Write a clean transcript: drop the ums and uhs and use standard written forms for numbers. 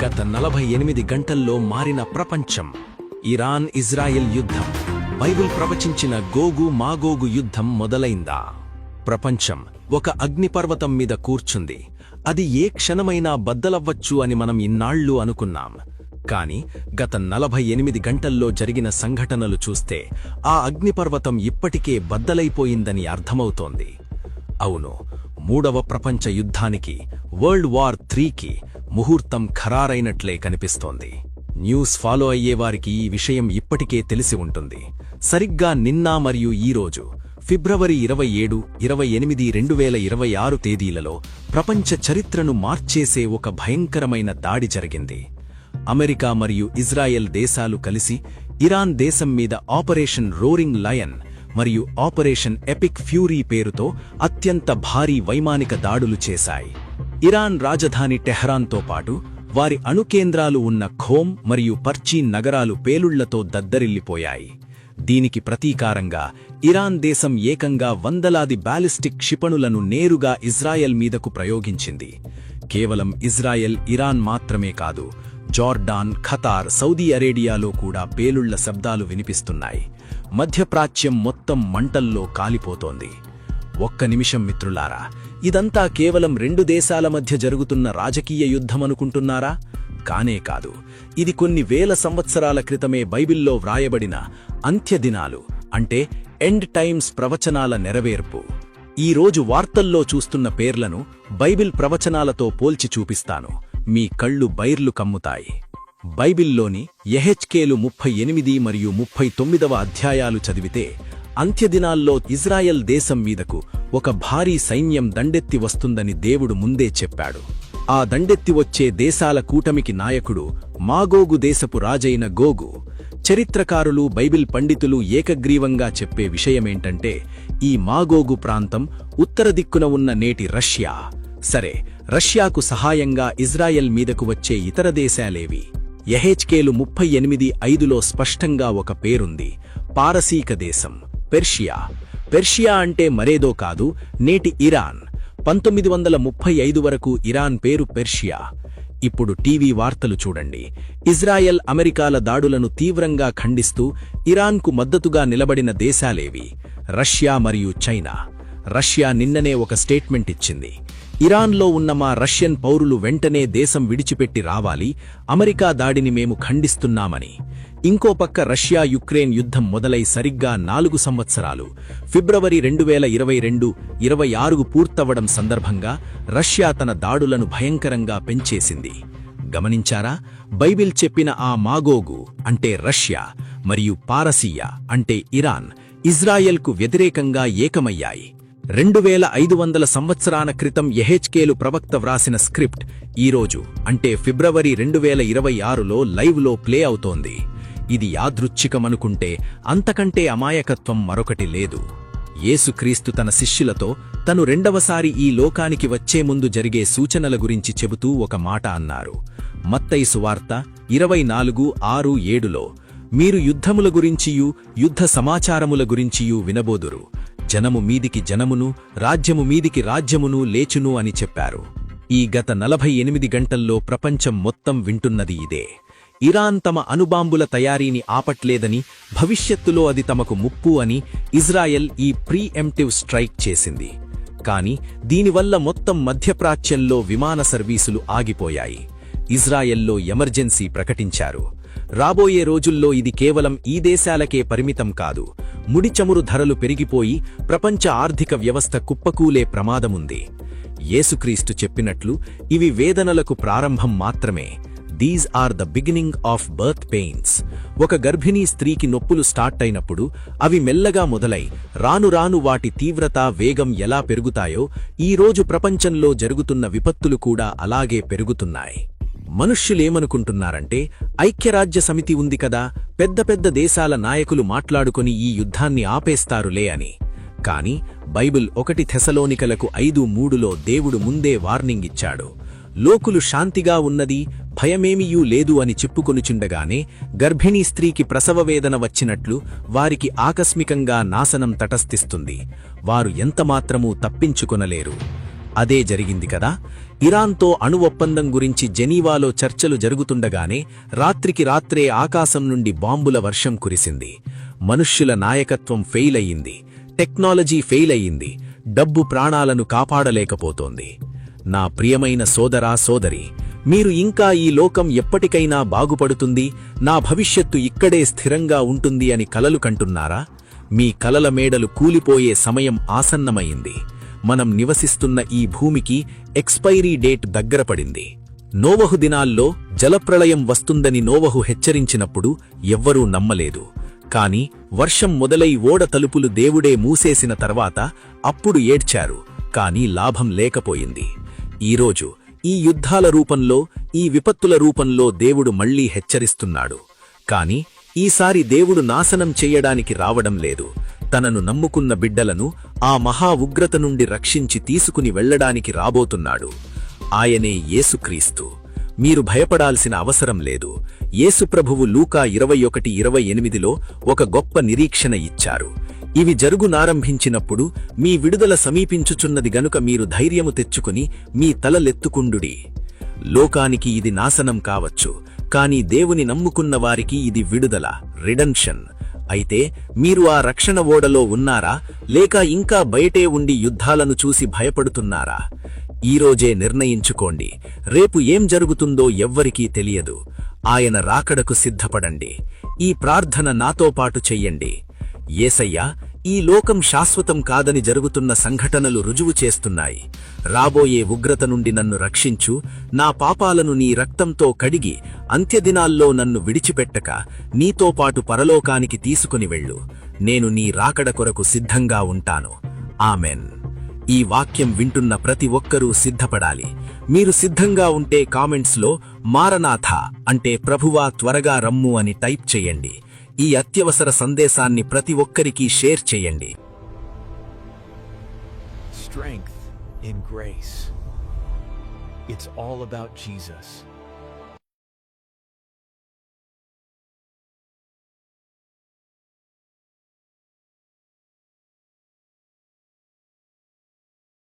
గత 48 గంటల్లో మారిన ప్రపంచం. ఇరాన్ ఇజ్రాయెల్ యుద్ధం. బైబిల్ ప్రవచించిన గోగు మాగోగు యుద్ధం మొదలైందా? ప్రపంచం ఒక అగ్నిపర్వతం మీద కూర్చుంది. అది ఏ క్షణమైనా బద్దలవ్వచ్చు అని మనం ఇన్నాళ్లు అనుకున్నాం. కాని గత 48 గంటల్లో జరిగిన సంఘటనలు చూస్తే ఆ అగ్నిపర్వతం ఇప్పటికే బద్దలైపోయిందని అర్థమవుతోంది. అవును, మూడవ ప్రపంచ యుద్ధానికి, వరల్డ్ వార్ 3కి ముహూర్తం ఖరారైనట్లే కనిపిస్తోంది. న్యూస్ ఫాలో అయ్యేవారికి ఈ విషయం ఇప్పటికే తెలిసి ఉంటుంది. సరిగ్గా నిన్న మరియు ఈరోజు ఫిబ్రవరి 27, 28, 2026 తేదీలలో ప్రపంచ చరిత్రను మార్చేసే ఒక భయంకరమైన దాడి జరిగింది. అమెరికా మరియు ఇజ్రాయెల్ దేశాలు కలిసి ఇరాన్ దేశం మీద ఆపరేషన్ రోరింగ్ లయన్ మరియు ఆపరేషన్ ఎపిక్ ఫ్యూరీ పేరుతో అత్యంత భారీ వైమానిక దాడులు చేశాయి. ఇరాన్ రాజధాని టెహ్రాన్తో పాటు వారి అణుకేంద్రాలు ఉన్న ఖోమ్ మరియు పర్చీన్ నగరాలు పేలుళ్లతో దద్దరిల్లిపోయాయి. దీనికి ప్రతీకారంగా ఇరాన్ దేశం ఏకంగా వందలాది బాలిస్టిక్ క్షిపణులను నేరుగా ఇజ్రాయెల్ మీదకు ప్రయోగించింది. కేవలం ఇజ్రాయెల్, ఇరాన్ మాత్రమే కాదు, జార్డాన్, ఖతార్, సౌదీ అరేబియాలో కూడా పేలుళ్ల శబ్దాలు వినిపిస్తున్నాయి. మధ్యప్రాచ్యం మొత్తం మంటల్లో కాలిపోతోంది. ఒక్క నిమిషం మిత్రులారా, ఇదంతా కేవలం 2 దేశాల మధ్య జరుగుతున్న రాజకీయ యుద్ధమనుకుంటున్నారా? కానే కాదు. ఇది కొన్ని వేల సంవత్సరాల క్రితమే బైబిల్లో వ్రాయబడిన అంత్యదినాలు, అంటే ఎండ్ టైమ్స్ ప్రవచనాల నెరవేర్పు. ఈ రోజు వార్తల్లో చూస్తున్న పేర్లను బైబిల్ ప్రవచనాలతో పోల్చి చూపిస్తాను. మీ కళ్ళు బైర్లు కమ్ముతాయి. బైబిల్లోని యెహెజ్కేలు 38 మరియు 39వ అధ్యాయాలు చదివితే అంత్యదినాల్లో ఇజ్రాయెల్ దేశం మీదకు ఒక భారీ సైన్యం దండెత్తి వస్తుందని దేవుడు ముందే చెప్పాడు. ఆ దండెత్తి వచ్చే దేశాల కూటమికి నాయకుడు మాగోగు దేశపు రాజైన గోగు. చరిత్రకారులు, బైబిల్ పండితులు ఏకగ్రీవంగా చెప్పే విషయమేంటంటే, ఈ మాగోగు ప్రాంతం ఉత్తర దిక్కున ఉన్న నేటి రష్యా. సరే, రష్యాకు సహాయంగా ఇజ్రాయెల్ మీదకు వచ్చే ఇతర దేశాలేవి? యెహెజ్కేలు 38:5లో స్పష్టంగా ఒక పేరుంది: పారసీక దేశం, పెర్షియా. పెర్షియా అంటే మరేదో కాదు, నేటి ఇరాన్. 1935 వరకు ఇరాన్ పేరు పెర్షియా. ఇప్పుడు టీవీ వార్తలు చూడండి. ఇజ్రాయెల్, అమెరికాల దాడులను తీవ్రంగా ఖండిస్తూ ఇరాన్కు మద్దతుగా నిలబడిన దేశాలేవి? రష్యా మరియు చైనా. రష్యా నిన్ననే ఒక స్టేట్మెంట్ ఇచ్చింది: ఇరాన్లో ఉన్న మా రష్యన్ పౌరులు వెంటనే దేశం విడిచిపెట్టి రావాలి, అమెరికా దాడిని మేము ఖండిస్తున్నామని. ఇంకో పక్క రష్యా యుక్రెయిన్ యుద్ధం మొదలై సరిగ్గా 4 సంవత్సరాలు, ఫిబ్రవరి 2022-26 పూర్తవడం సందర్భంగా రష్యా తన దాడులను భయంకరంగా పెంచేసింది. గమనించారా? బైబిల్ చెప్పిన ఆ మాగోగు అంటే రష్యా మరియు పారసీయ అంటే ఇరాన్ ఇజ్రాయెల్కు వ్యతిరేకంగా ఏకమయ్యాయి. 2500 సంవత్సరాల క్రితం యెహెజ్కేలు ప్రవక్త వ్రాసిన స్క్రిప్ట్ ఈరోజు అంటే ఫిబ్రవరి 2026లో లైవ్లో ప్లే అవుతోంది. ఇది యాదృచ్ఛికమనుకుంటే అంతకంటే అమాయకత్వం మరొకటి లేదు. యేసుక్రీస్తు తన శిష్యులతో తను రెండవసారి ఈ లోకానికి వచ్చే ముందు జరిగే సూచనల గురించి చెబుతూ ఒక మాట అన్నారు. మత్తయి సువార్త 24:6-7లో, మీరు యుద్ధముల గురించియూ యుద్ధ సమాచారముల గురించియూ వినబోదురు. జనము మీదికి జనమును, రాజ్యము మీదికి రాజ్యమును లేచును అని చెప్పారు. ఈ గత 48 గంటల్లో ప్రపంచం మొత్తం వింటున్నది ఇదే. ఇరాన్ తమ అణుబాంబుల తయారీని ఆపట్లేదని, భవిష్యత్తులో అది తమకు ముప్పు అని ఇజ్రాయెల్ ఈ ప్రీఎంప్టివ్ స్ట్రైక్ చేసింది. కాని దీనివల్ల మొత్తం మధ్యప్రాచ్యంలో విమాన సర్వీసులు ఆగిపోయాయి. ఇజ్రాయెల్లో ఎమర్జెన్సీ ప్రకటించారు. రాబోయే రోజుల్లో ఇది కేవలం ఈ దేశాలకే పరిమితం కాదు. ముడి చమురు ధరలు పెరిగిపోయి ప్రపంచ ఆర్థిక వ్యవస్థ కుప్పకూలే ప్రమాదముంది. యేసుక్రీస్తు చెప్పినట్లు ఇవి వేదనలకు ప్రారంభం మాత్రమే. These are the beginning of birth pains. ఒక గర్భిణీ స్త్రీకి నొప్పులు స్టార్ట్ అయినప్పుడు అవి మెల్లగా మొదలై రాను రాను వాటి తీవ్రత, వేగం ఎలా పెరుగుతాయో ఈ రోజు ప్రపంచంలో జరుగుతున్న విపత్తులు కూడా అలాగే పెరుగుతున్నాయి. మనుష్యులేమనుకుంటున్నారంటే, ఐక్యరాజ్య సమితి ఉంది కదా, పెద్ద పెద్ద దేశాల నాయకులు మాట్లాడుకొని ఈ యుద్ధాన్ని ఆపేస్తారులే అని. కాని బైబిల్ 1 థెసలోనికలకు 5:3లో దేవుడు ముందే వార్నింగ్ ఇచ్చాడు. లోకులు శాంతిగా ఉన్నది, భయమేమీయూ లేదు అని చెప్పుకొనుచుండగానే గర్భిణీ స్త్రీకి ప్రసవవేదన వచ్చినట్లు వారికి ఆకస్మికంగా నాశనం తటస్థిస్తుంది. వారు ఎంతమాత్రమూ తప్పించుకొనలేరు. అదే జరిగింది కదా. ఇరాన్తో అణు ఒప్పందం గురించి జెనీవాలో చర్చలు జరుగుతుండగానే రాత్రికి రాత్రే ఆకాశం నుండి బాంబుల వర్షం కురిసింది. మనుష్యుల నాయకత్వం ఫెయిల్ అయ్యింది, టెక్నాలజీ ఫెయిల్ అయ్యింది, డబ్బు ప్రాణాలను కాపాడలేకపోతోంది. నా ప్రియమైన సోదరా సోదరి, మీరు ఇంకా ఈ లోకం ఎప్పటికైనా బాగుపడుతుంది, నా భవిష్యత్తు ఇక్కడే స్థిరంగా ఉంటుంది అని కలలు కంటున్నారా? మీ కలల మేడలు కూలిపోయే సమయం ఆసన్నమైంది. మనం నివసిస్తున్న ఈ భూమికి ఎక్స్పైరీ డేట్ దగ్గరపడింది. నోవహు దినాల్లో జలప్రళయం వస్తుందని నోవహు హెచ్చరించినప్పుడు ఎవ్వరూ నమ్మలేదు. కాని వర్షం మొదలై ఓడ తలుపులు దేవుడే మూసేసిన తర్వాత అప్పుడు ఏడ్చారు, కాని లాభం లేకపోయింది. ఈరోజు ఈ యుద్ధాల రూపంలో, ఈ విపత్తుల రూపంలో దేవుడు మళ్లీ హెచ్చరిస్తున్నాడు. కాని ఈసారి దేవుడు నాశనం చెయ్యడానికి రావడం లేదు. తనను నమ్ముకున్న బిడ్డలను ఆ మహా ఉగ్రత నుండి రక్షించి తీసుకుని వెళ్లడానికి రాబోతున్నాడు. ఆయనే యేసుక్రీస్తు. మీరు భయపడాల్సిన అవసరం లేదు. యేసుప్రభువు లూకా 21:28లో ఒక గొప్ప నిరీక్షణ ఇచ్చారు. ఇవి జరుగునారంభించినప్పుడు మీ విడుదల సమీపించుచున్నది గనుక మీరు ధైర్యము తెచ్చుకుని మీ తలలెత్తుకుండుడి. లోకానికి ఇది నాశనం కావచ్చు, కాని దేవుని నమ్ముకున్న వారికి ఇది విడుదల, రిడెంప్షన్. అయితే మీరు ఆ రక్షణ ఓడలో ఉన్నారా, లేక ఇంకా బయటే ఉండి యుద్ధాలను చూసి భయపడుతున్నారా? ఈరోజే నిర్ణయించుకోండి. రేపు ఏం జరుగుతుందో ఎవ్వరికీ తెలియదు. ఆయన రాకడకు సిద్ధపడండి. ఈ ప్రార్థన నాతో పాటు చెయ్యండి. యేసయ్యా, ఈ లోకం శాశ్వతం కాదని జరుగుతున్న సంఘటనలు రుజువు చేస్తున్నాయి. రాబోయే ఉగ్రత నుండి నన్ను రక్షించు. నా పాపాలను నీ రక్తంతో కడిగి అంత్యదినాల్లో నన్ను విడిచిపెట్టక నీతో పాటు పరలోకానికి తీసుకుని వెళ్ళు. నేను నీ రాకడ కొరకు సిద్ధంగా ఉంటాను. ఆమెన్. ఈ వాక్యం వింటున్న ప్రతి ఒక్కరూ సిద్ధపడాలి. మీరు సిద్ధంగా ఉంటే కామెంట్స్లో మారనాథ అంటే ప్రభువా త్వరగా రమ్ము అని టైప్ చేయండి. ఈ అత్యవసర సందేశాన్ని ప్రతి ఒక్కరికి షేర్ చేయండి. Strength in grace. It's all about Jesus.